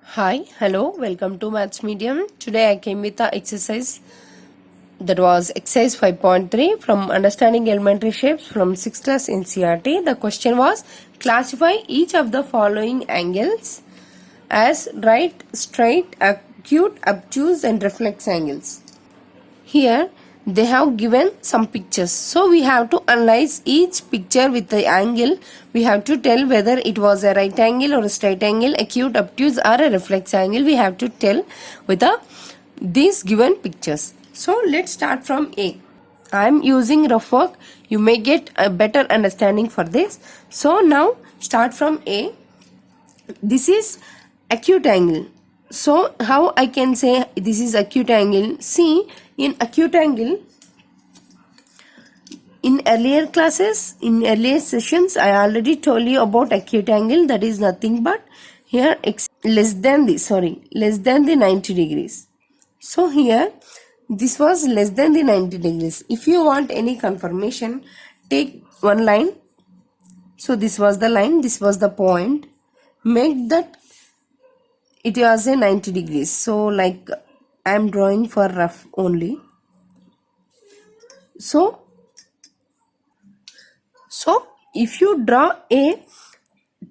Hi, hello, welcome to Maths Medium. Today I came with the exercise that was exercise 5.3 from Understanding Elementary Shapes from 6th class NCERT. The question was classify each of the following angles as right, straight, acute, obtuse and reflex angles. Here they have given some pictures, so we have to analyze each picture with the angle. We have to tell whether it was a right angle or a straight angle, acute, obtuse or a reflex angle. We have to tell with these given pictures. So let's start from A. I am using rough work. You may get a better understanding for this. So now start from A. This is acute angle. So how I can say this is acute angle? See, in acute angle, in earlier classes, in earlier sessions, I already told you about acute angle. That is nothing but here less than the 90 degrees. So here this was less than the 90 degrees. If you want any confirmation, take one line. So this was the line, this was the point. Make that it was a 90 degrees. So like I am drawing for rough only. So if you draw a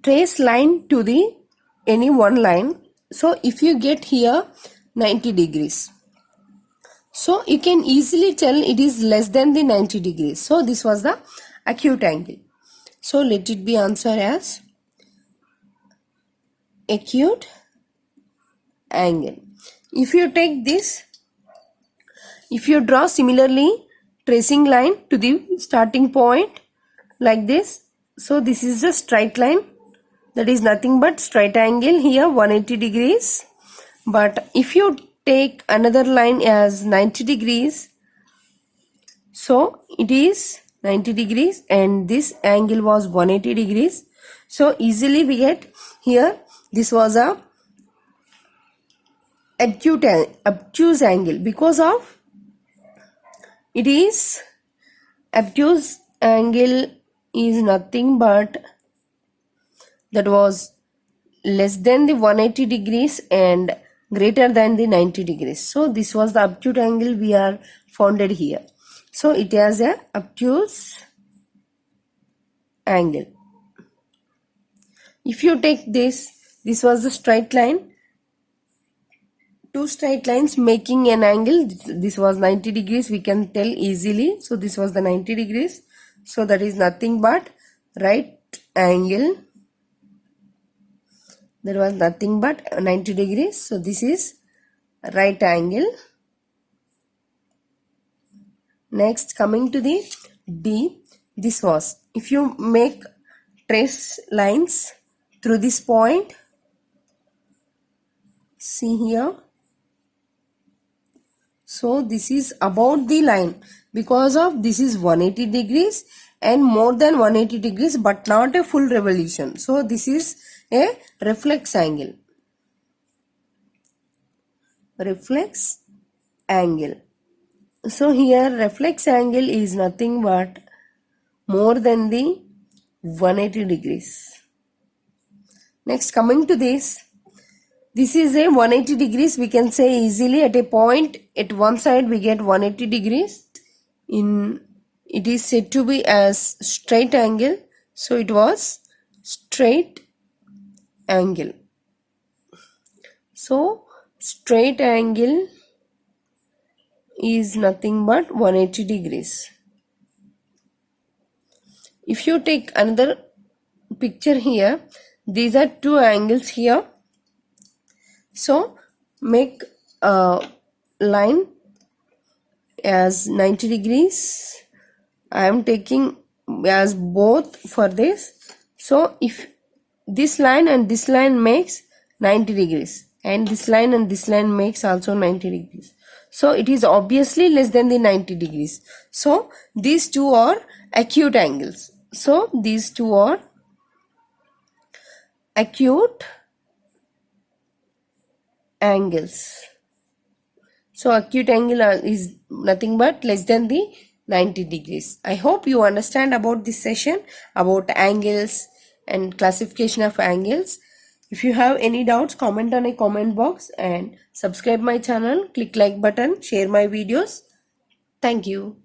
trace line to the any one line, so if you get here 90 degrees, so you can easily tell it is less than the 90 degrees. So this was the acute angle. So let it be answer as acute angle. If you take this, if you draw similarly tracing line to the starting point like this, so this is a straight line, that is nothing but straight angle here 180 degrees. But if you take another line as 90 degrees, so it is 90 degrees and this angle was 180 degrees. So easily we get here this was a obtuse angle because of it is obtuse angle is nothing but that was less than the 180 degrees and greater than the 90 degrees. So this was the obtuse angle we are founded here. So it has a obtuse angle. If you take this was the straight line, two straight lines making an angle. This was 90 degrees, we can tell easily. So this was the 90 degrees. So that is nothing but right angle. There was nothing but 90 degrees. So this is right angle. Next, coming to the D, this was, if you make trace lines through this point, see here, so this is about the line because of this is 180 degrees and more than 180 degrees but not a full revolution. So this is a reflex angle. Reflex angle. So here reflex angle is nothing but more than the 180 degrees. Next, coming to this is a 180 degrees. We can say easily at a point at one side we get 180 degrees. It is said to be as straight angle. So it was straight angle. So straight angle is nothing but 180 degrees. If you take another picture here, these are two angles here. So make a line as 90 degrees. I am taking as both for this. So if this line and this line makes 90 degrees and this line and this line makes also 90 degrees. So it is obviously less than the 90 degrees. So these two are acute angles. So these two are acute angles. So acute angle is nothing but less than the 90 degrees. I hope you understand about this session about angles and classification of angles. If you have any doubts, comment on a comment box and subscribe my channel, click like button, share my videos. Thank you.